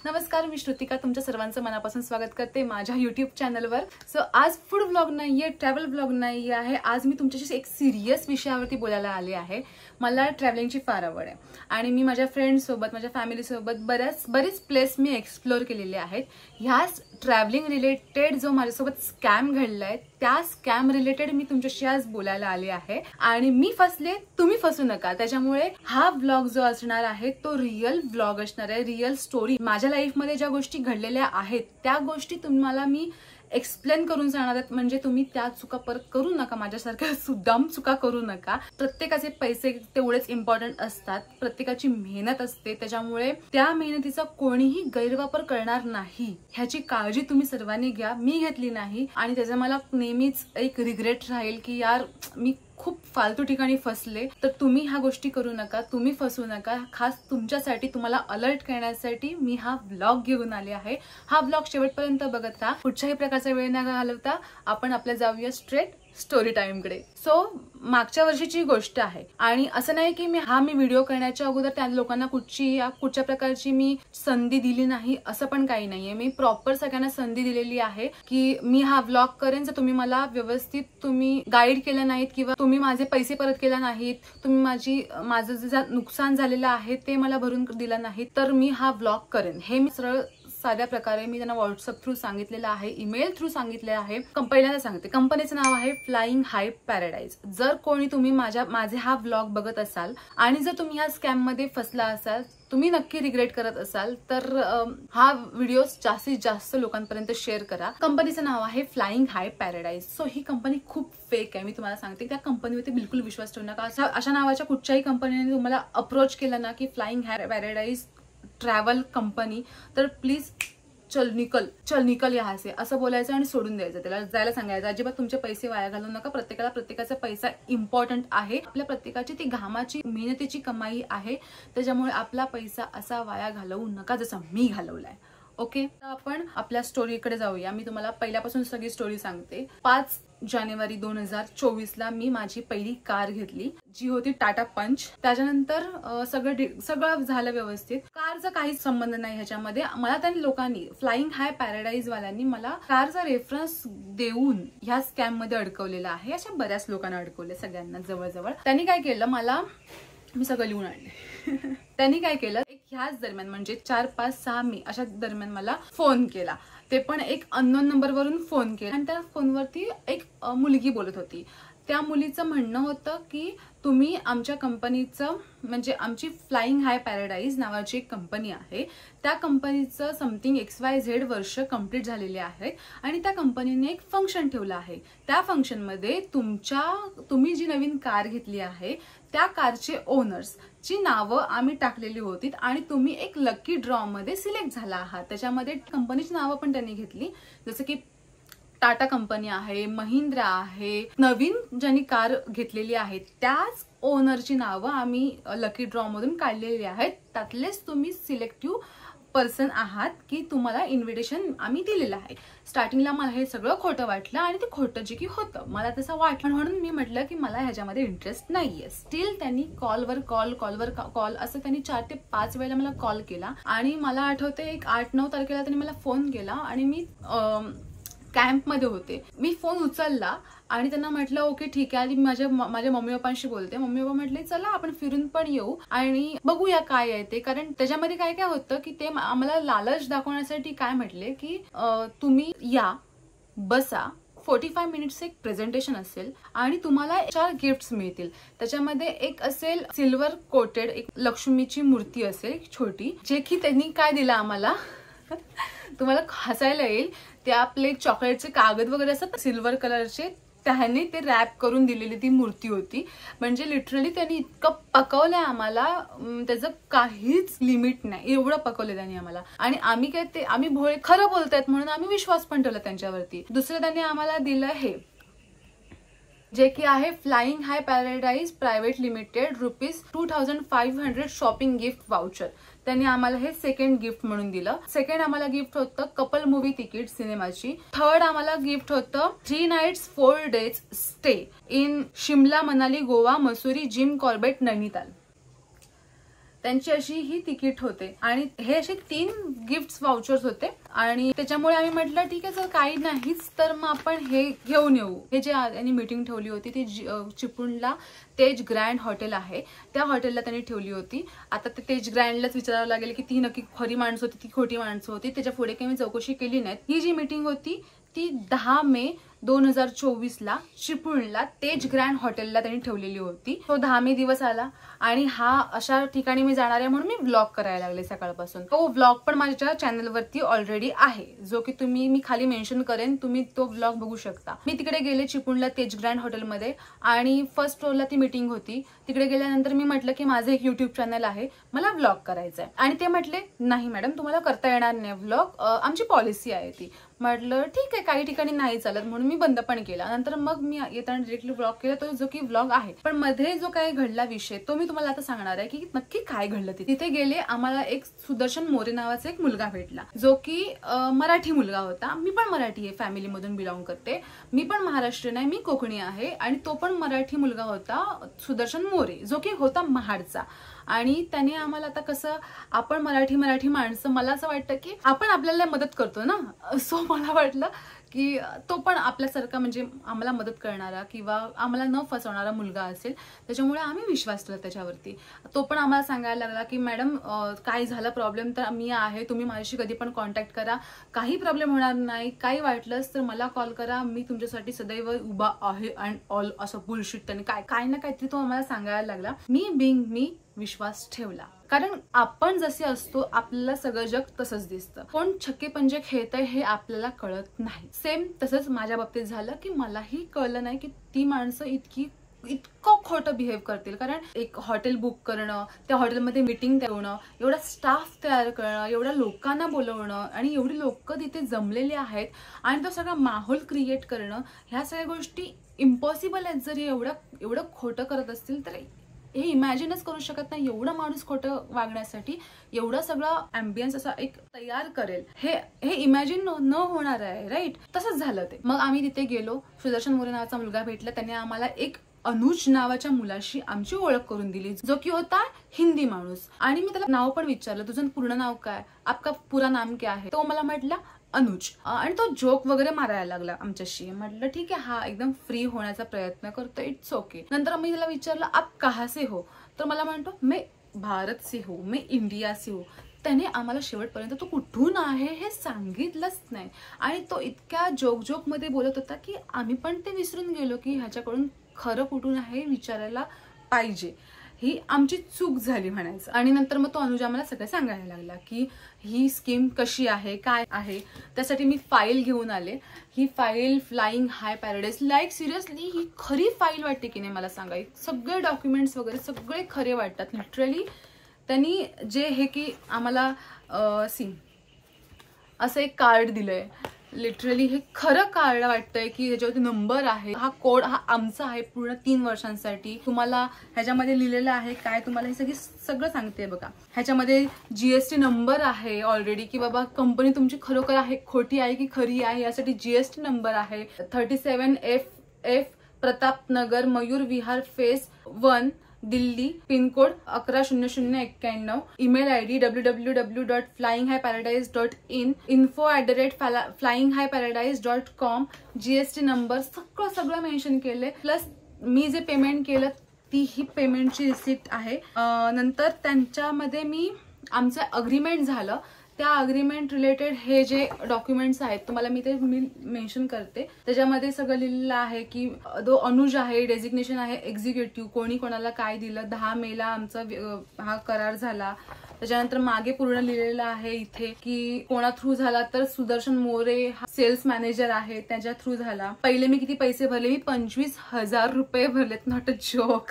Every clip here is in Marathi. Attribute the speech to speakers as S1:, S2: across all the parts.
S1: नमस्कार, मी श्रुतिका तुमच्या सर्वांचं मनापासून स्वागत करते माझ्या YouTube चॅनलवर। सो आज फूड व्लॉग नाहीये, ट्रॅव्हल व्लॉग नाही आहे। आज मी तुमच्याशी एक सिरियस विषयावरती बोलायला आले आहे। मला ट्रॅव्हलिंगची फार आवड आहे आणि मी माझ्या फ्रेंड्स सोबत, माझ्या फॅमिली सोबत बरेच प्लेस मी एक्सप्लोर केलेले आहेत। ह्याच ट्रॅव्हलिंग रिलेटेड जो माझ्यासोबत स्कॅम घडलाय त्या स्कॅम रिलेटेड मी तुमच्याशी आज बोलायला आले आहे आणि मी फसले, तुम्ही फसू नका। त्याच्यामुळे हा व्लॉग जो असणार आहे तो रिअल व्लॉग असणार आहे, रिअल स्टोरी। माझ्या लाईफ मध्ये ज्या गोष्टी घडलेल्या आहेत त्या गोष्टी तुम्हाला मी एक्सप्लेन करून सांगणार आहेत, म्हणजे तुम्ही त्या चुका परत करू नका, माझ्यासारख्या सुद्दाम चुका करू नका। प्रत्येकाचे पैसे तेवढेच इम्पॉर्टंट असतात, प्रत्येकाची मेहनत असते, त्याच्यामुळे त्या मेहनतीचा कोणीही गैरवापर करणार नाही ह्याची काळजी तुम्ही सर्वांनी घ्या। मी घेतली नाही आणि त्याचा मला नेहमीच एक रिग्रेट राहील की यार मी खूप फालतू ठिकाणी फसले। तर तुम्ही ह्या गोष्टी करू नका, तुम्ही फसू नका। खास तुमच्यासाठी, तुम्हाला अलर्ट करण्यासाठी मी हा व्लॉग घेऊन आले आहे। हा व्लॉग शेवटपर्यंत बघत राहा, कुठच्याही प्रकारचा वेळ न घालवता आपण आपल्या जाऊया स्ट्रेट स्टोरी टाइम कडे। सो मागच्या वर्षीची गोष्ट आहे आणि असं नाही की मी व्हिडिओ करण्याच्या अगोदर त्या लोकांना कुठच्या प्रकारची मी संधी दिली नाही, असं पण काही नाहीये। मी प्रॉपर सगळ्यांना संधी दिलेली आहे की मी हा व्लॉग करेन जर तुम्ही मला व्यवस्थित तुम्ही गाईड केलं नाहीत किंवा तुम्ही माझे पैसे परत केले नाहीत, तुम्ही माझं जे नुकसान झालेलं आहे ते मला भरून दिलं नाही, तर मी हा व्लॉग करेन। हे मी सरळ साध्या प्रकारे मी त्यांना व्हॉट्सअप थ्रू सांगितलेलं आहे, ईमेल थ्रू सांगितलेलं आहे। पहिल्यांदा सांगते, कंपनीचं नाव आहे फ्लाइंग हाय पॅराडाइज। जर कोणी तुम्ही माझे हा व्लॉग बघत असाल आणि जर तुम्ही ह्या स्कॅम मध्ये फसला असाल, तुम्ही नक्की रिग्रेट करत असाल, तर हा व्हिडिओ जास्तीत जास्त लोकांपर्यंत शेअर करा। कंपनीचं नाव आहे फ्लाइंग हाय पॅराडाइज। सो ही कंपनी खूप फेक आहे, मी तुम्हाला सांगते। त्या कंपनीवरती बिलकुल विश्वास ठेवू नका। अशा नावाच्या कुठच्याही कंपनीने तुम्हाला अप्रोच केलं ना की flying High paradise travel company, तर प्लीज चल निकल यहाँ से असं बोलायचं आणि सोडून द्यायचं, त्याला जायला सांगायचं। अजिबात तुमचे पैसे वाया घालवू नका। प्रत्येकाचा पैसा इम्पॉर्टंट आहे, आपल्या प्रत्येकाची ती घामाची मेहनतीची कमाई आहे, त्याच्यामुळे आपला पैसा असा वाया घालवू नका जसं मी घालवलाय। ओके, आपण आपल्या स्टोरीकडे जाऊया। मी तुम्हाला पहिल्यापासून सगळी स्टोरी सांगते। 5 जानेवारी 2024 मी माझी पहिली कार घेतली, जी होती टाटा पंच। त्याच्यानंतर सगळं झालं व्यवस्थित। कारचा काहीच संबंध नाही ह्याच्यामध्ये। मला त्या लोकांनी, फ्लाइंग हाय पॅराडाइज वाल्यांनी मला कारचा रेफरन्स देऊन ह्या स्कॅम मध्ये अडकवलेला आहे। अशा बऱ्याच लोकांना अडकवले, सगळ्यांना जवळजवळ। त्यांनी काय केलं, मी सगळं लिहून आणले। त्यांनी काय केलं, ह्याच दरम्यान म्हणजे 4, 5, 6 मे अशा दरम्यान मला फोन केला, ते पण एक अननोन नंबरवरून फोन केला आणि त्या फोनवरती एक मुलगी बोलत होती। त्या मुलीचं म्हणणं होतं की तुम्ही आमच्या कंपनीचं, म्हणजे आमची फ्लाइंग हाय पॅराडाइज नावाची एक कंपनी आहे, त्या कंपनीचं समथिंग XYZ वर्ष कंप्लीट झालेले आहेत आणि त्या कंपनीने एक फंक्शन ठेवलं आहे। त्या फंक्शन मध्ये तुम्ही जी नवीन कार घेतली आहे त्या कारचे ओनर्स ची नावं आम्ही टाकलेली होती आणि तुम्ही एक लकी ड्रॉ मध्ये सिलेक्ट झाला आहात। त्याच्यामध्ये कंपनीची नावं पण त्यांनी घेतली, जसं की टाटा कंपनी आहे, महिंद्रा आहे, नवीन ज्यांनी कार घेतलेली आहे त्याच ओनरची नावं आम्ही लकी ड्रॉ मधून काढलेली आहेत। त्यातलेच तुम्ही सिलेक्टिव्ह पर्सन आहात की तुम्हाला इन्व्हिटेशन आम्ही दिलेलं आहे। स्टार्टिंगला मला हे सगळं खोटं वाटलं आणि ते खोटं जे की होतं, मला तसं वाटलं, म्हणून मी म्हटलं की मला ह्याच्यामध्ये इंटरेस्ट नाहीये। स्टील त्यांनी कॉलवर कॉल असं त्यांनी 4 ते 5 वेळेला मला कॉल केला आणि मला आठवते एक 8-9 तारखेला त्यांनी मला फोन केला आणि मी कॅम्प मध्ये होते। मी फोन उचलला आणि त्यांना म्हटलं ओके ठीक आहे, आणि माझ्या मम्मी पप्पांशी बोलते। मम्मी पप्पा म्हटले चला आपण फिरून पण येऊ आणि बघूया काय आहे ते, कारण त्याच्यामध्ये काय काय होतं की ते आम्हाला लालच दाखवण्यासाठी काय म्हटले की तुम्ही या, बसा, 45 मिनिट्स एक प्रेझेंटेशन असेल आणि तुम्हाला 4 गिफ्ट्स मिळतील। त्याच्यामध्ये एक असेल सिल्वर कोटेड एक लक्ष्मीची मूर्ती असेल छोटी, जे की त्यांनी काय दिलं आम्हाला तुम्हाला हसायला येईल, ते आपले चॉकलेटचे कागद वगैरे असतात सिल्वर कलरचे, त्याने ते रॅप करून दिलेली ती मूर्ती होती। म्हणजे लिटरली त्यांनी इतकं पकवलंय आम्हाला, त्याचं काहीच लिमिट नाही, एवढं पकवलं त्यांनी आम्हाला। आणि आम्ही भोळे खरं बोलतायत म्हणून आम्ही विश्वास पण ठेवला त्यांच्यावरती। दुसरं त्यांनी आम्हाला दिलं हे, जे की आहे Flying High Paradise private limited ₹2500 shopping gift voucher. त्यांनी आम्हाला हे सेकंड गिफ्ट म्हणून दिलं। सेकंड आम्हाला गिफ्ट होतं कपल मूवी तिकीट सिनेमाची। थर्ड आम्हाला गिफ्ट होतं 3 nights 4 days stay in Shimla, Manali, Goa, Mussoorie, Jim Corbett, Nainital. त्यांची अशी ही तिकीट होते आणि हे असे 3 गिफ्ट वाउचर्स होते आणि त्याच्यामुळे आम्ही म्हटलं ठीक आहे, जर काही नाहीच तर मग आपण हे घेऊन येऊ. हे जे त्यांनी मीटिंग ठेवली होती ती चिपळूणला तेज ग्रँड हॉटेल आहे, त्या हॉटेलला त्यांनी ठेवली होती. आता ते तेज ग्रँडलाच विचारावं लागेल की ती नक्की खरी माणसं होती ती खोटी माणसं होती, त्याच्या पुढे काही मी चौकशी केली नाही. ही जी मीटिंग होती ती 10 मे 2024ला चिपळूणला तेज ग्रँड हॉटेलला त्यांनी ठेवलेली होती. तो 10 मे दिवस आला आणि हा अशा ठिकाणी मी जाणार आहे म्हणून मी व्लॉग करायला लागले सकाळपासून. तो व्लॉग पण माझ्या चॅनलवरती ऑलरेडी आहे, जो की मी खाली मेन्शन करेन, तुम्ही तो व्लॉग बघू शकता. मी तिकडे गेले चिपळूणला तेज ग्रँड हॉटेलमध्ये आणि फर्स्ट फ्लोअरला ती मीटिंग होती. तिकडे गेल्यानंतर मी म्हटलं की माझं एक युट्यूब चॅनल आहे, मला व्लॉग करायचा आहे. आणि ते म्हटले नाही मॅडम तुम्हाला करता येणार नाही व्लॉग, आमची पॉलिसी आहे ती. म्हटलं ठीक आहे, काही ठिकाणी नाही चालत म्हणून मी बंद पण केला. नंतर मग मी येताना डिरेक्टली व्लॉग केला, तो जो की व्लॉग आहे. पण मध्ये जो काही घडला विषय तो मी तुम्हाला आता सांगणार आहे की नक्की काय घडलं. तिथे गेले, आम्हाला एक सुदर्शन मोरे नावाचा एक मुलगा भेटला, जो की मराठी मुलगा होता. मी पण मराठी आहे, फॅमिली मधून बिलॉंग करते. मी पण महाराष्ट्रीयन आहे, मी कोकणी आहे आणि तो पण मराठी मुलगा होता, सुदर्शन मोरे, जो की होता महाडचा. आणि त्याने आम्हाला आता कसं आपण मराठी माणसं, मला असं वाटतं की आपण आपल्याला मदत करतो ना, सो मला वाटलं की तो पण आपल्यासारखा म्हणजे आम्हाला मदत करणारा किंवा आम्हाला न फसवणारा मुलगा असेल, त्याच्यामुळे आम्ही विश्वास ठेवला त्याच्यावरती. तो पण आम्हाला सांगायला लागला की मॅडम काय झालं प्रॉब्लेम तर मी आहे, तुम्ही माझ्याशी कधी पण कॉन्टॅक्ट करा, काही प्रॉब्लेम होणार नाही, काही वाटलंच तर मला कॉल करा, मी तुमच्यासाठी सदैव उभा आहे अँड ऑल असं बुलशिट त्याने काय ना काहीतरी तो आम्हाला सांगायला लागला. मी विश्वास ठेवला, कारण आपण जसे असतो आपल्याला सगळं जग तसंच दिसतं. कोण छक्के पंजे खेळतंय हे आपल्याला कळत नाही. सेम तसंच माझ्या बाबतीत झालं की मलाही कळलं नाही की ती माणसं इतकं खोटं बिहेव करतील. कारण एक हॉटेल बुक करणं, त्या हॉटेलमध्ये मीटिंग ठेवणं, एवढा स्टाफ तयार करणं, एवढ्या लोकांना बोलवणं आणि एवढी लोक तिथे जमलेली आहेत आणि तो सगळा माहोल क्रिएट करणं, ह्या सगळ्या गोष्टी इम्पॉसिबल आहेत. जर एवढं खोटं करत असतील तर हे इमॅजिनच करू शकत नाही. एवढा माणूस खोटं वागण्यासाठी एवढा सगळा अँबियन्स असा एक तयार करेल, हे इमॅजिन न होणार आहे, राईट? तसंच झालं ते. मग आम्ही तिथे गेलो, सुदर्शन मोरे नावाचा मुलगा भेटला, त्याने आम्हाला एक अनुज नावाच्या मुलाशी आमची ओळख करून दिली, जो की होता हिंदी माणूस. आणि मी त्याला नाव पण विचारलं, तुझं पूर्ण नाव काय, आपका पुरा नाम क्या है? तो मला म्हटला अनुज. आणि तो जोक वगैरे मारायला लागला आमच्याशी. म्हटलं ठीक आहे, हा एकदम फ्री होण्याचा प्रयत्न करतो, इट्स ओके. नंतर मी त्याला विचारलं आप कहाँ से हो, तर मला म्हणतो मैं भारत से हो, मैं इंडिया से हो. त्याने आम्हाला शेवटपर्यंत तो कुठून आहे हे सांगितलंच नाही आणि तो इतक्या जोक मध्ये बोलत होता की आम्ही पण ते विसरून गेलो की ह्याच्याकडून खरं कुठून आहे विचारायला पाहिजे. ही आमची चूक झाली म्हणायचं. आणि नंतर मग तो अनुज आम्हाला सगळं सांगायला लागला की ही स्कीम कशी आहे, काय आहे. त्यासाठी मी फाईल घेऊन आले. ही file flying high paradise, like seriously ही खरी फाईल वाटते की नाही मला सांगा. सगळे डॉक्युमेंट्स वगैरे सगळे खरे वाटतात लिटरली. त्यांनी जे हे की आम्हाला असं एक कार्ड दिलंय, लिटरली हे खरं कार्ड वाटतंय की ह्याच्यावरती नंबर आहे, हा कोड हा आमचा आहे पूर्ण 3 वर्षांसाठी. तुम्हाला ह्याच्यामध्ये लिहिलेलं आहे काय, तुम्हाला हे सगळं सांगते बघा. ह्याच्यामध्ये जीएसटी नंबर आहे ऑलरेडी की बाबा कंपनी तुमची खरोखर आहे, खोटी आहे की खरी आहे, यासाठी जीएसटी नंबर आहे. 37FF Pratapnagar, Mayur Vihar phase 1, Delhi, pincode 110091, email ID www.flyinghighparadise.in, info@flyinghighparadise.com, GST number सगळं मेन्शन केले. प्लस मी जे पेमेंट केलं ती ही पेमेंटची रिसिप्ट आहे. नंतर त्यांच्यामध्ये आमचं अग्रीमेंट झालं, त्या अग्रीमेंट रिलेटेड हे जे डॉक्युमेंट्स आहेत तुम्हाला मी मेन्शन करते. त्याच्यामध्ये सगळं लिहिलेलं आहे की जो अनुज आहे डेझिग्नेशन आहे एक्झिक्युटिव्ह, कोणी कोणाला काय दिलं. 10 मेला आमचा हा करार झाला. त्याच्यानंतर मागे पूर्ण लिहिलेलं आहे इथे की कोणा थ्रू झाला, तर सुदर्शन मोरे हा सेल्स मॅनेजर आहे, त्याच्या थ्रू झाला. पहिले मी किती पैसे भरले, मी 25,000 रुपये भरलेत, नॉट अ जोक.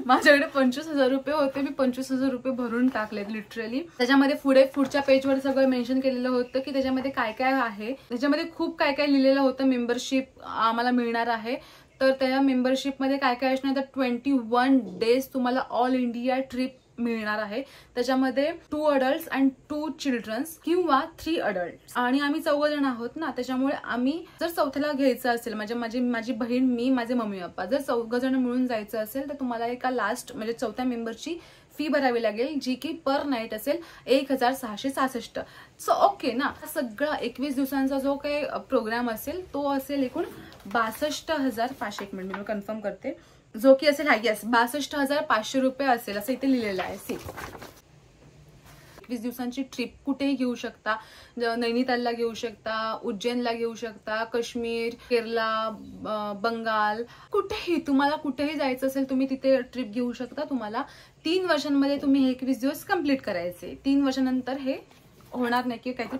S1: माझ्याकडे 25,000 रुपये होते, मी 25,000 रुपये भरून टाकलेत लिटरली. त्याच्यामध्ये पुढच्या पेजवर सगळं मेन्शन केलेलं होतं की त्याच्यामध्ये काय काय आहे. त्याच्यामध्ये खूप काय काय लिहिलेलं होतं. मेंबरशिप आम्हाला मिळणार आहे, तर त्या मेंबरशिपमध्ये काय काय असणार, तर 21 डेज तुम्हाला ऑल इंडिया ट्रिप मिळणार आहे. त्याच्यामध्ये 2 अडल्ट्स अँड 2 चिल्ड्रन्स किंवा 3 अडल्ट. आणि आम्ही 4 जण आहोत ना, त्याच्यामुळे आम्ही जर चौथ्याला घ्यायचं असेल, माझी बहीण, मी, माझे मम्मी पप्पा, जर 4 जण मिळून जायचं असेल तर तुम्हाला एका लास्ट म्हणजे 4थ्या मेंबरची फी भरावी लागेल, जी की पर नाईट असेल 1666. सो ओके ना. सगळा 21 दिवसांचा जो काही प्रोग्राम असेल तो असेल एकूण 62,500. एक मिनिट मी कन्फर्म करते, जो की असेल 62,500 रुपये असेल असं इथे लिहिलेलं आहे. 21 दिवसांची ट्रिप कुठेही घेऊ शकता. नैनितालला घेऊ शकता, उज्जैनला घेऊ शकता, काश्मीर, केरला, बंगाल, कुठेही तुम्हाला कुठेही जायचं असेल तुम्ही तिथे ट्रिप घेऊ शकता. तुम्हाला 3 वर्षांमध्ये तुम्ही हे 21 दिवस कंप्लीट करायचे. 3 वर्षानंतर हे होणार नाही की काहीतरी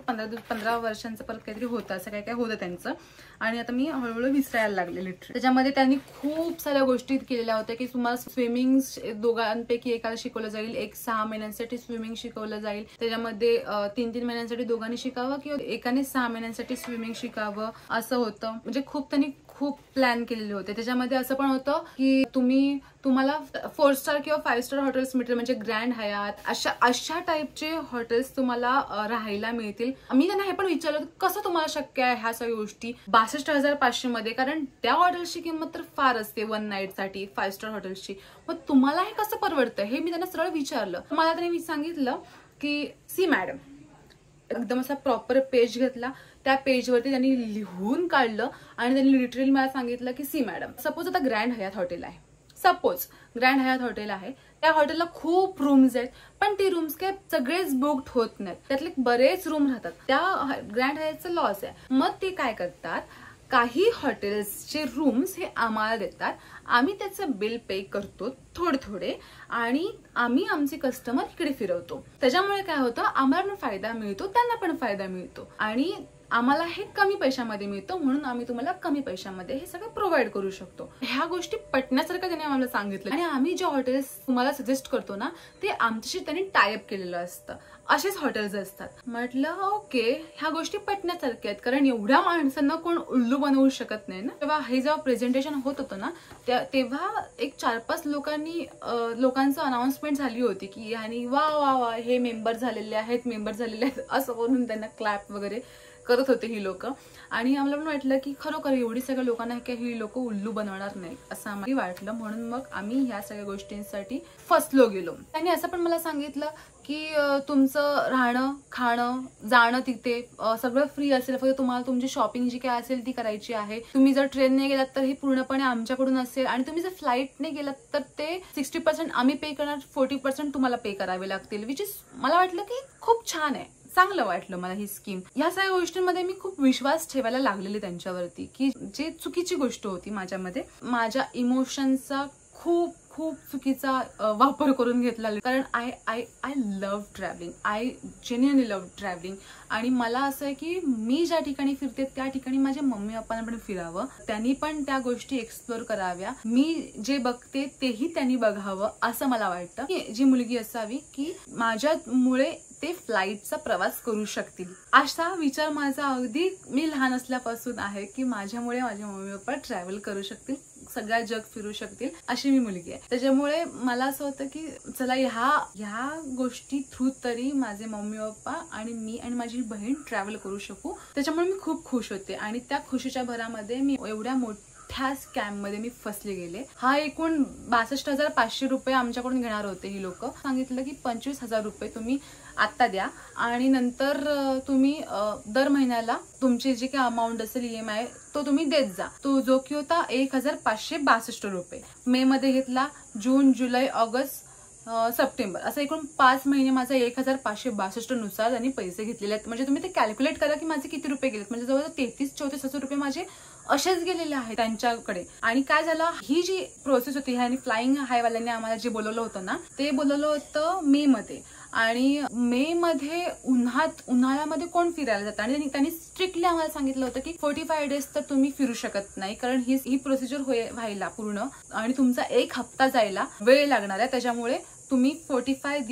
S1: 15 वर्षांचं परत काहीतरी होतं, असं काय काय होतं त्यांचं. आणि आता मी हळूहळू विसरायला लागले लिटरली. त्याच्यामध्ये त्यांनी खूप साऱ्या गोष्टी केलेल्या होत्या की तुम्हाला स्विमिंग दोघांपैकी एकाला शिकवलं जाईल, 6 महिन्यांसाठी स्विमिंग शिकवलं जाईल. त्याच्यामध्ये 3 महिन्यांसाठी दोघांनी शिकावं किंवा एकाने 6 महिन्यांसाठी स्विमिंग शिकावं असं होतं. म्हणजे त्यांनी खूप प्लॅन केलेले होते. त्याच्यामध्ये असं पण होतं की तुम्हाला 4 स्टार किंवा 5 स्टार हॉटेल्स मिळतील, म्हणजे ग्रँड हयात अशा टाईपचे हॉटेल्स तुम्हाला राहायला मिळतील. मी त्यांना हे पण विचारलं कसं तुम्हाला शक्य आहे ह्या सगळ्या गोष्टी 62,500 मध्ये, कारण त्या हॉटेल्सची किंमत तर फार असते 1 नाईट साठी 5 स्टार हॉटेल्सची. मग तुम्हाला हे कसं परवडतं हे मी त्यांना सरळ विचारलं. मला त्यांनी सांगितलं की सी मॅडम, एकदम असा प्रॉपर पेज घेतला, त्या पेजवरती त्यांनी लिहून काढलं आणि त्यांनी लिटरली मला सांगितलं की सी मॅडम, सपोज आता ग्रँड हयात हॉटेल आहे, त्या हॉटेलला खूप रूम्स आहेत, पण ती रूम्स काय सगळेच बुक्ड होत नाहीत, त्यातले बरेच रूम राहतात. त्या ग्रँड हयातचं लॉस आहे. मग ते काय करतात, काही हॉटेल्सचे रूम्स हे आम्हाला देतात, आम्ही त्याचं बिल पे करतो थोडे आणि आम्ही आमचे कस्टमर इकडे फिरवतो. त्याच्यामुळे काय होतं, आम्हाला पण फायदा मिळतो, त्यांना पण फायदा मिळतो आणि आम्हाला हे कमी पैशामध्ये मिळतं, म्हणून आम्ही तुम्हाला कमी पैशामध्ये हे सगळं प्रोव्हाइड करू शकतो. ह्या गोष्टी पटण्यासारखं त्यांनी आम्हाला सांगितलं. आणि आम्ही जे हॉटेल्स तुम्हाला सजेस्ट करतो ना ते आमच्याशी त्यांनी टायअप केलेलं असतं, असेच हॉटेल्स असतात. म्हटलं ओके, ह्या गोष्टी पटण्यासारख्या आहेत, कारण एवढ्या माणसांना कोण उल्लू बनवू शकत नाही ना. जेव्हा प्रेझेंटेशन होत होतं ना तेव्हा एक 4-5 लोकांचं अनाउन्समेंट झाली होती की आणि वा वा वा हे मेंबर झालेले आहेत असं करून त्यांना क्लॅप वगैरे करत होते ही लोक. आणि आम्हाला पण वाटलं की खरोखर एवढी सगळ्या लोकांना ही लोक उल्लू बनवणार नाही असं आम्हाला वाटलं, म्हणून मग आम्ही ह्या सगळ्या गोष्टींसाठी फसलो गेलो. त्यांनी असं पण मला सांगितलं की तुमचं राहणं खाणं जाणं तिथे सगळं फ्री असेल, फक्त तुम्हाला तुमची शॉपिंग जी काय असेल ती करायची आहे. तुम्ही जर ट्रेनने गेलात तर हे पूर्णपणे आमच्याकडून असेल, आणि तुम्ही जर फ्लाईटने गेलात तर ते 60% आम्ही पे करणार, 40% तुम्हाला पे करावे लागतील. विच इज मला वाटलं की खूप छान आहे, चांगलं वाटलं मला ही स्कीम. या सगळ्या गोष्टींमध्ये मी खूप विश्वास ठेवायला लागलेले त्यांच्यावरती, की जे चुकीची गोष्ट होती माझ्यामध्ये, माझ्या इमोशनचा खूप चुकीचा वापर करून घेतला. कारण I love travelling, I genuinely love travelling. आणि मला असं आहे की मी ज्या ठिकाणी फिरते त्या ठिकाणी माझ्या मम्मी पप्पांना पण फिरावं, त्यांनी पण त्या गोष्टी एक्सप्लोर कराव्या, मी जे बघते तेही त्यांनी बघावं असं मला वाटतं. की जी मुलगी असावी की माझ्यामुळे ते फ्लाईटचा प्रवास करू शकतील, असा विचार माझा अगदी मी लहान असल्यापासून आहे की माझ्यामुळे माझे मम्मी पप्पा ट्रॅव्हल करू शकतील, सगळ्या जग फिरू शकतील, अशी मी मुलगी आहे. त्याच्यामुळे मला असं होतं की चला ह्या गोष्टी थ्रू तरी माझे मम्मी पप्पा आणि मी आणि माझी बहीण ट्रॅव्हल करू शकू. त्याच्यामुळे मी खूप खुश होते आणि त्या खुशीच्या भरामध्ये मी एवढ्या मोठ्या स्कॅम मध्ये मी फसले गेले. हा एकूण 62,500 रुपये आमच्याकडून घेणार होते ही लोक. सांगितलं की 25,000 रुपये तुम्ही आता द्या आणि नंतर तुम्ही दर महिन्याला तुमची जी काही अमाऊंट असेल EMI तो तुम्ही देत जा. तो जो की होता 1,562 रुपये. मे मध्ये घेतला, जून जुलै ऑगस्ट सप्टेंबर असं एकूण 5 महिने माझा 1,562 नुसार त्यांनी पैसे घेतलेले आहेत. म्हणजे तुम्ही ते कॅल्क्युलेट करा की माझे किती रुपये गेलेत. म्हणजे जवळ 33-34,000 रुपये माझे असेच गेलेले आहेत त्यांच्याकडे. आणि काय झालं, ही जी प्रोसेस होती ह्यानी फ्लाइंग हायवाल्यांनी आम्हाला जे बोलवलं होतं ना ते बोलवलं होतं मे मध्ये. आणि मे मध्ये उन्हाळ्यामध्ये कोण फिरायला जातं, आणि त्यांनी स्ट्रिक्टली आम्हाला सांगितलं होतं की 45 डेज तर तुम्ही फिरू शकत नाही, कारण ही प्रोसिजर व्हायला पूर्ण आणि तुमचा 1 हप्ता जायला वेळ लागणार आहे. त्याच्यामुळे तुम्ही 45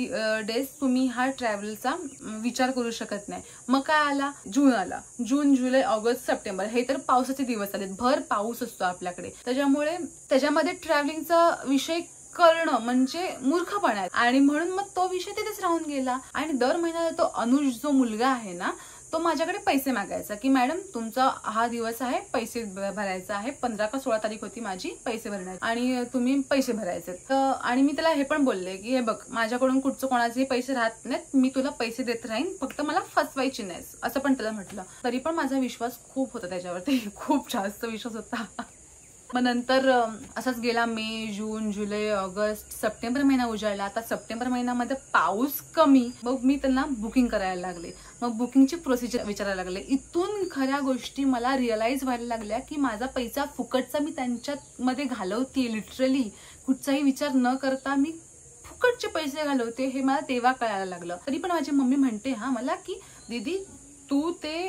S1: डेज तुम्ही हा ट्रॅव्हलचा विचार करू शकत नाही. मग काय आला, जून आला, जून जुलै ऑगस्ट सप्टेंबर हे तर पावसाचे दिवस आले, भर पाऊस असतो आपल्याकडे. त्याच्यामुळे त्याच्यामध्ये ट्रॅव्हलिंगचा विषय करणं म्हणजे मूर्खपणा आहे. आणि म्हणून मग तो विषय तिथेच राहून गेला. आणि दर महिन्याला तो अनुज जो मुलगा आहे ना तो माझ्याकडे पैसे मागायचा की मॅडम तुमचा हा दिवस आहे, पैसे भरायचा आहे, 15 का 16 तारीख होती माझी पैसे भरण्याची आणि तुम्ही पैसे भरायचे. आणि मी त्याला हे पण बोलले की हे बघ माझ्याकडून कुठचं कोणाचे पैसे राहत नाहीत, मी तुला पैसे देत राहीन, फक्त मला फसवायची नाहीस असं पण त्याला म्हटलं. तरी पण माझा विश्वास खूप होता त्याच्यावरती, खूप जास्त विश्वास होता. मग नंतर असाच गेला मे, जून, जुलै, ऑगस्ट, सप्टेंबर महिना उजाडला. आता सप्टेंबर महिन्यामध्ये पाऊस कमी, मग मी त्यांना बुकिंग करायला लागले. मग बुकिंगची प्रोसिजर विचारायला लागले. इथून खऱ्या गोष्टी मला रिअलाइज व्हायला लागल्या की माझा पैसा फुकटचा मी त्यांच्यामध्ये घालवते. लिटरली कुठचाही विचार न करता मी फुकटचे पैसे घालवते हे मला तेव्हा कळायला लागलं. तरी पण माझी मम्मी म्हणते मला की दीदी तू ते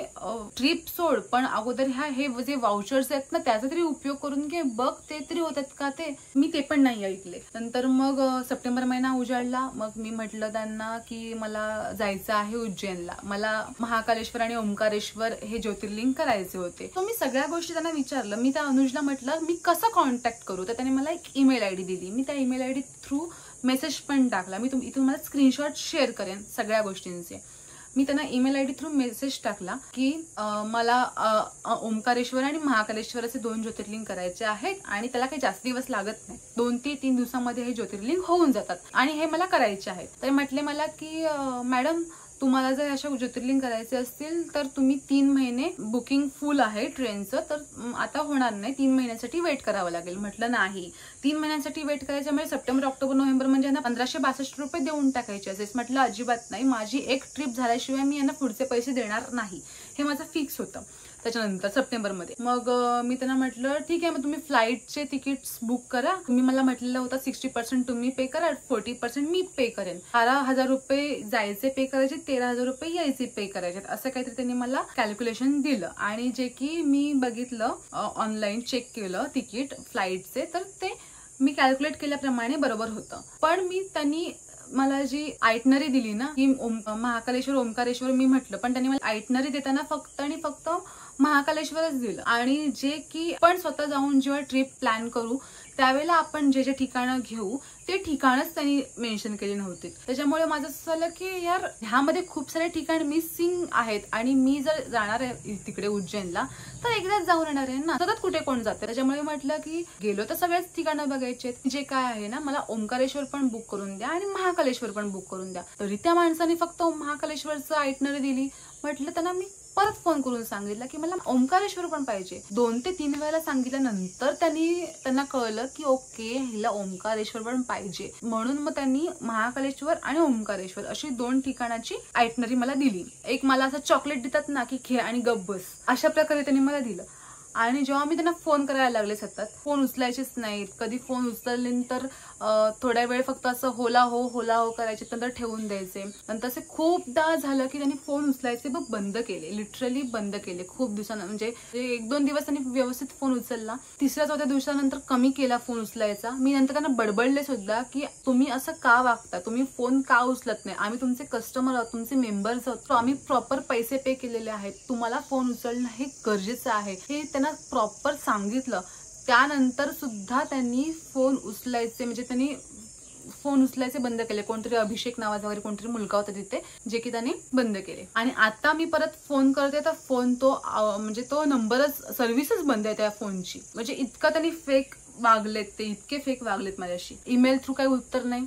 S1: ट्रिप सोड, पण अगोदर हे जे वाउचर्स आहेत ना त्याचा तरी उपयोग करून घे, बघ ते तरी होतात का ते. मी ते पण नाही ऐकले. नंतर मग सप्टेंबर महिना उजाडला. मग मी म्हटलं त्यांना की मला जायचं आहे उज्जैनला, मला महाकालेश्वर आणि ओंकारेश्वर हे ज्योतिर्लिंग करायचे होते. तर मी सगळ्या गोष्टी त्यांना विचारलं. मी त्या अनुजला म्हटलं मी कसं कॉन्टॅक्ट करू, तर त्याने मला एक ईमेल आयडी दिली. मी त्या ईमेल आयडी थ्रू मेसेज पण टाकला. मी इथून मला स्क्रीनशॉट शेअर करेन सगळ्या गोष्टींचे. मी त्यांना ईमेल आयडी थ्रू मेसेज टाकला की मला ओंकारेश्वर आणि महाकालेश्वर असे 2 ज्योतिर्लिंग करायचे आहेत आणि त्याला काही जास्त दिवस लागत नाही, 2 ते 3 दिवसामध्ये हे ज्योतिर्लिंग होऊन जातात आणि हे मला करायचे आहेत. तर म्हटले मला की मॅडम तुम्हाला जर अशा ज्योतिर्लिंग करायचे असतील तर तुम्ही 3 महिने बुकिंग फुल आहे ट्रेनचं, तर आता होणार नाही, 3 महिन्यासाठी वेट करावं लागेल. म्हटलं नाही, 3 महिन्यांसाठी वेट करायचं म्हणजे सप्टेंबर, ऑक्टोबर, नोव्हेंबर म्हणजे यांना 1562 रुपये देऊन टाकायचे असेल. म्हटलं अजिबात नाही, माझी एक ट्रिप झाल्याशिवाय मी यांना पुढचे पैसे देणार नाही, हे माझं फिक्स होतं. त्याच्यानंतर सप्टेंबरमध्ये मग मी त्यांना म्हटलं ठीक आहे, मग तुम्ही फ्लाईटचे तिकीट्स बुक करा. तुम्ही मला म्हटलेलं होतं 60% तुम्ही पे करा, 40% मी पे करेन. 12,000 रुपये जायचे पे करायचे, 13,000 रुपये यायचे पे करायचे, असं काहीतरी त्यांनी मला कॅल्क्युलेशन दिलं. आणि जे की मी बघितलं, ऑनलाईन चेक केलं तिकीट फ्लाईटचे, तर ते मी कॅल्क्युलेट केल्याप्रमाणे बरोबर होतं. पण त्यांनी मला जी आयटनरी दिली ना की महाकालेश्वर ओंकारेश्वर मी म्हटलं, पण त्यांनी मला आयटनरी देताना फक्त आणि फक्त महाकालेश्वरच दिलं. आणि जे की आपण स्वतः जाऊन जेव्हा ट्रिप प्लॅन करू त्यावेळेला आपण जे जे ठिकाणं घेऊ ते ठिकाणच त्यांनी मेन्शन केली नव्हती. त्याच्यामुळे माझं असं झालं की यार ह्यामध्ये खूप सारे ठिकाण मिसिंग आहेत आणि मी जर जाणार आहे तिकडे उज्जैनला तर एकदाच जाऊन येणार आहे ना, सतत कुठे कोण जाते. त्याच्यामुळे म्हटलं की गेलो तर सगळ्याच ठिकाणं बघायचे, जे काय आहे ना, मला ओंकारेश्वर पण बुक करून द्या आणि महाकालेश्वर पण बुक करून द्या. तरी त्या माणसाने फक्त महाकालेश्वरचं आयटनरी दिली. म्हटलं त्यांना मी परत फोन करून सांगितलं की मला ओंकारेश्वर पण पाहिजे. 2 ते 3 वेळेला सांगितल्यानंतर त्यांना कळलं की ओके हिला ओंकारेश्वर पण पाहिजे, म्हणून मग त्यांनी महाकालेश्वर आणि ओंकारेश्वर अशी 2 ठिकाणाची आयटनरी मला दिली. एक मला असं चॉकलेट देतात ना की घे आणि गप्प बस, अशा प्रकारे त्यांनी मला दिलं. आणि जेव्हा मी त्यांना फोन करायला लागले, सतत फोन उचलायचेच नाहीत. कधी फोन उचलले तर थोड्या वेळ फक्त असं होला हो करायचे, नंतर ठेवून द्यायचे. नंतर असे खूपदा झालं की त्यांनी फोन उचलायचे बघ बंद केले, लिटरली बंद केले. खूप दिवसांना म्हणजे 1-2 दिवस त्यांनी व्यवस्थित फोन उचलला, 3-4 दिवसानंतर कमी केला फोन उचलायचा. मी नंतर त्यांना बडबडले सुद्धा की तुम्ही असं का वागता, तुम्ही फोन का उचलत नाही, आम्ही तुमचे कस्टमर आहोत, तुमचे मेंबर्स आहोत, आम्ही प्रॉपर पैसे पे केलेले आहेत, तुम्हाला फोन उचलणं हे गरजेचं आहे, हे त्यांना प्रॉपर सांगितलं. त्यानंतर सुद्धा त्यांनी फोन उचलायचे म्हणजे त्यांनी फोन उचलायचे बंद केले. कोणतरी अभिषेक नावाचा वगैरे कोणतरी मुलगा होता तिथे, जे की त्यांनी बंद केले. आणि आता मी परत फोन करते तर फोन म्हणजे तो नंबरच, सर्व्हिसच बंद आहे त्या फोनची. म्हणजे इतकं त्यांनी फेक वागलेत, ते इतके फेक वागलेत माझ्याशी. ईमेल थ्रू काही उत्तर नाही,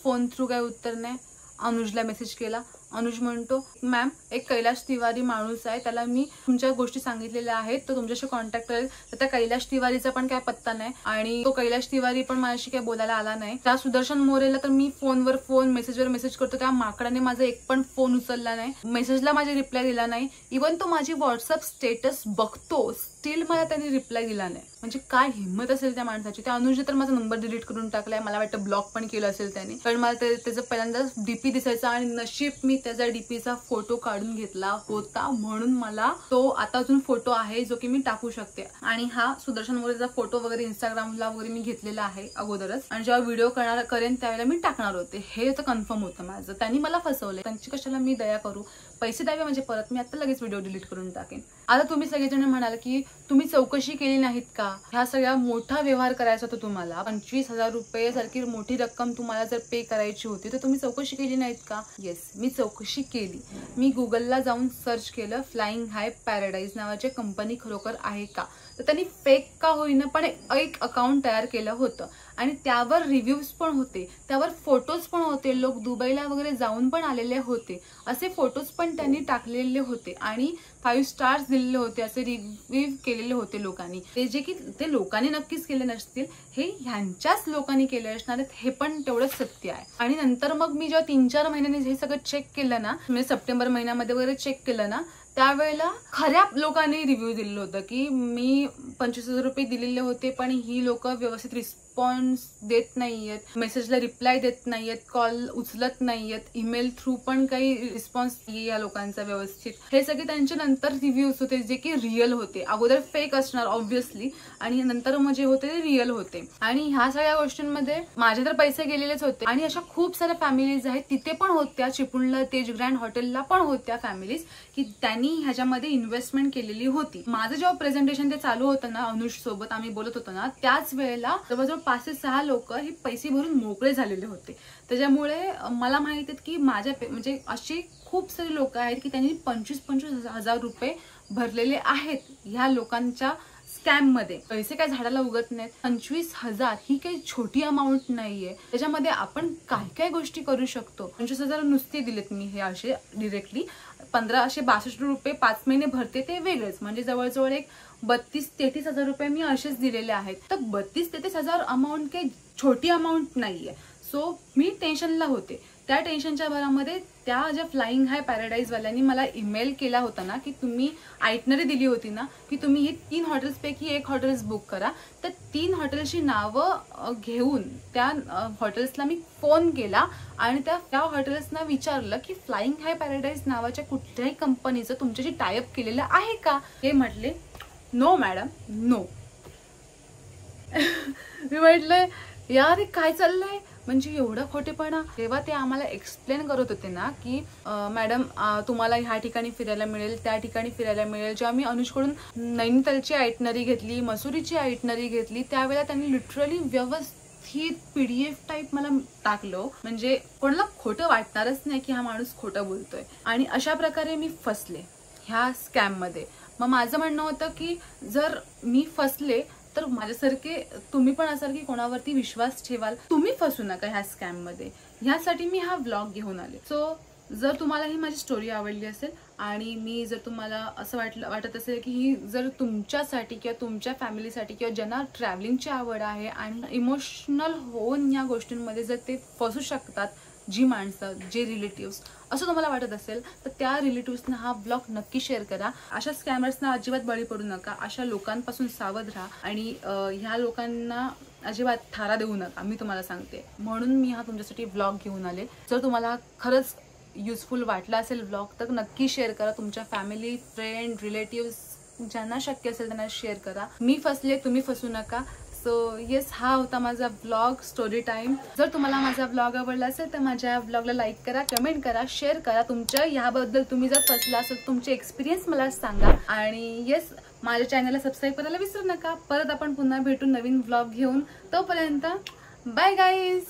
S1: फोन थ्रू काही उत्तर नाही. अनुजला मेसेज केला, अनुज म्हणतो मॅम एक कैलाश तिवारी माणूस आहे, त्याला मी तुमच्या गोष्टी सांगितलेल्या आहेत, तो तुमच्याशी कॉन्टॅक्ट करेल. तर त्या कैलाश तिवारीचा पण काय पत्ता नाही आणि तो कैलाश तिवारी पण माझ्याशी काही बोलायला आला नाही. त्या सुदर्शन मोरेला तर मी फोनवर फोन मेसेजवर मेसेज करतो, त्या माकडाने माझा एक पण फोन उचलला नाही, मेसेजला माझे रिप्लाय दिला नाही. इव्हन तो माझी व्हॉट्सअप स्टेटस बघतो, स्टील मला त्यांनी रिप्लाय दिला नाही. म्हणजे काय हिंमत असेल त्या माणसाची. त्या अनुजने तर माझा नंबर डिलीट करून टाकलाय, मला वाटतं ब्लॉक पण केलं असेल त्याने, कारण मला त्याचं पहिल्यांदा डीपी दिसायचा आणि नशीब मी त्याचा डीपीचा फोटो काढून घेतला होता, म्हणून मला तो आता अजून फोटो आहे जो की मी टाकू शकते. आणि हा सुदर्शन मोरेचा फोटो वगैरे इंस्टाग्रामला वगैरे मी घेतलेला आहे अगोदरच, आणि जेव्हा व्हिडिओ करेन त्यावेळेला मी टाकणार होते, हे तर कन्फर्म होतं माझं. त्यांनी मला फसवलंय, त्यांची कशाला मी दया करू. पैसे द्यावे म्हणजे परत मी आता लगेच व्हिडिओ डिलीट करून टाकेन. आता तुम्ही सगळेजण म्हणाल की तुम्ही चौकशी केली नाहीत का, ह्या सगळ्या मोठा व्यवहार करायचा होता तुम्हाला, 25,000 रुपये सारखी मोठी रक्कम तुम्हाला जर पे करायची होती तर तुम्ही चौकशी केली नाहीत का? येस, मी चौकशी केली. मी गुगलला जाऊन सर्च केलं फ्लाइंग हाय पॅराडाईज नावाची कंपनी खरोखर आहे का. तर त्यांनी फेक का होईना पण एक अकाउंट तयार केलं होतं आणि त्यावर रिव्ह्यूज पण होते, त्यावर फोटोज पण होते. लोक दुबईला वगैरे जाऊन पण आलेले होते, असे फोटोज पण त्यांनी टाकलेले होते आणि 5 स्टार्स दिलेले होते, असे रिव्ह्यू केलेले होते लोकांनी. ते जे की ते लोकांनी नक्कीच केले नसतील, हे ह्यांच्याच लोकांनी केले असणार आहेत, हे पण तेवढंच सत्य आहे. आणि नंतर मग मी जेव्हा 3-4 महिन्यांनी हे सगळं चेक केलं ना, म्हणजे सप्टेंबर महिन्यामध्ये वगैरे चेक केलं ना, त्यावेळेला खऱ्या लोकांनी रिव्ह्यू दिलेलं होतं की मी 25,000 रुपये दिलेले होते पण ही लोक व्यवस्थित रिस्पॉन्स देत नाहीयेत, मेसेजला रिप्लाय देत नाहीयेत, कॉल उचलत नाहीयेत, ईमेल थ्रू पण काही रिस्पॉन्स या लोकांचा व्यवस्थित. हे सगळे त्यांचे नंतर रिव्ह्यूज होते जे की रिअल होते. अगोदर फेक असणार ऑब्व्हियसली आणि नंतर मग जे होते ते रिअल होते. आणि ह्या सगळ्या गोष्टींमध्ये माझे तर पैसे गेलेलेच होते. आणि अशा खूप साऱ्या फॅमिलीज आहेत, तिथे पण होत्या, चिपळूणला तेज ग्रँड हॉटेलला पण होत्या फॅमिलीज की त्यांनी ह्याच्यामध्ये इन्व्हेस्टमेंट केलेली होती. माझं जेव्हा प्रेझेंटेशन ते चालू होतं ना, अनुष सोबत आम्ही बोलत होतो ना, त्याच वेळेला जवळजवळ 5 ते 6 लोक हे पैसे भरून मोकळे झालेले होते. त्याच्यामुळे मला माहित आहे की माझ्या म्हणजे अशी खूप सारे लोक आहेत की त्यांनी 25,000 रुपये भरलेले आहेत ह्या लोकांच्या स्कॅम मध्ये. पैसे काय झाडाला उगत नाहीत. 25,000 ही काही छोटी अमाऊंट नाहीये. त्याच्यामध्ये आपण काय काय गोष्टी करू शकतो. 25,000 नुसते दिलेत मी हे असे डिरेक्टली. 1562 रुपये 5 महिने भरते ते वेगळेच, म्हणजे जवळजवळ एक 32-33 रुपये मी असेच दिलेले आहेत. तर 32-33 अमाऊंट काही छोटी अमाऊंट नाहीये. सो मी टेन्शनला होते. त्या टेन्शनच्या भरामध्ये त्या ज्या फ्लाइंग हाय पॅराडाईज वाल्यांनी मला ईमेल केला होता ना की तुम्ही आयटनरी दिली होती ना की तुम्ही हे 3 हॉटेल्स पैकी 1 हॉटेल्स बुक करा. तर 3 हॉटेल्सची नावं घेऊन त्या हॉटेल्सला मी फोन केला आणि त्या हॉटेल्सना विचारलं की फ्लाइंग हाय पॅराडाईज नावाच्या कुठल्याही कंपनीचं तुमच्याशी टायअप केलेलं आहे का. हे म्हटले नो मॅडम, नो. मी म्हटलं यार काय चाललंय, म्हणजे एवढं खोटेपणा. तेव्हा ते आम्हाला एक्सप्लेन करत होते ना की मॅडम तुम्हाला ह्या ठिकाणी फिरायला मिळेल, त्या ठिकाणी फिरायला मिळेल. जेव्हा मी अनुजकडून नैनितालची आयटनरी घेतली, मसुरीची आयटनरी घेतली, त्यावेळेला त्यांनी लिटरली व्यवस्थित PDF टाईप मला टाकलं, म्हणजे कोणाला खोटं वाटणारच नाही की हा माणूस खोटं बोलतोय. आणि अशा प्रकारे मी फसले ह्या स्कॅम मध्ये. मग माझं म्हणणं होतं की जर मी फसले तर माझ्यासारखे तुम्ही पण असाल की कोणावरती विश्वास ठेवाल, तुम्ही फसू नका ह्या स्कॅम मध्ये. ह्यासाठी मी हा व्लॉग घेऊन आले. सो जर तुम्हाला ही माझी स्टोरी आवडली असेल आणि मी जर तुम्हाला असं वाटत असेल की ही जर तुमच्यासाठी किंवा तुमच्या फॅमिलीसाठी किंवा ज्यांना ट्रॅव्हलिंगची आवड आहे आणि इमोशनल होऊन या गोष्टींमध्ये जर ते फसू शकतात, जी माणसं, जे रिलेटिव्स, असं तुम्हाला वाटत असेल तर त्या रिलेटिव्सना हा ब्लॉग नक्की शेअर करा. अशा स्कॅमर्सना अजिबात बळी पडू नका. अशा लोकांपासून सावध राहा आणि ह्या लोकांना अजिबात थारा देऊ नका, मी तुम्हाला सांगते. म्हणून मी हा तुमच्यासाठी ब्लॉग घेऊन आले. जर तुम्हाला खरंच युजफुल वाटला असेल ब्लॉग तर नक्की शेअर करा. तुमच्या फॅमिली, फ्रेंड, रिलेटिव्स ज्यांना शक्य असेल त्यांना शेअर करा. मी फसले, तुम्ही फसू नका. सो येस, हा होता माझा ब्लॉग स्टोरी टाइम. जर तुम्हाला माझा ब्लॉग आवडला असेल तर माझ्या ब्लॉगला लाईक करा, कमेंट करा, शेअर करा. तुमच्या ह्याबद्दल तुम्ही जर फसला असेल तुमचे एक्सपिरियन्स मला सांगा. आणि येस, माझ्या चॅनलला सबस्क्राईब करायला विसरू नका. परत आपण पुन्हा भेटू नवीन ब्लॉग घेऊन. तोपर्यंत बाय गाईज.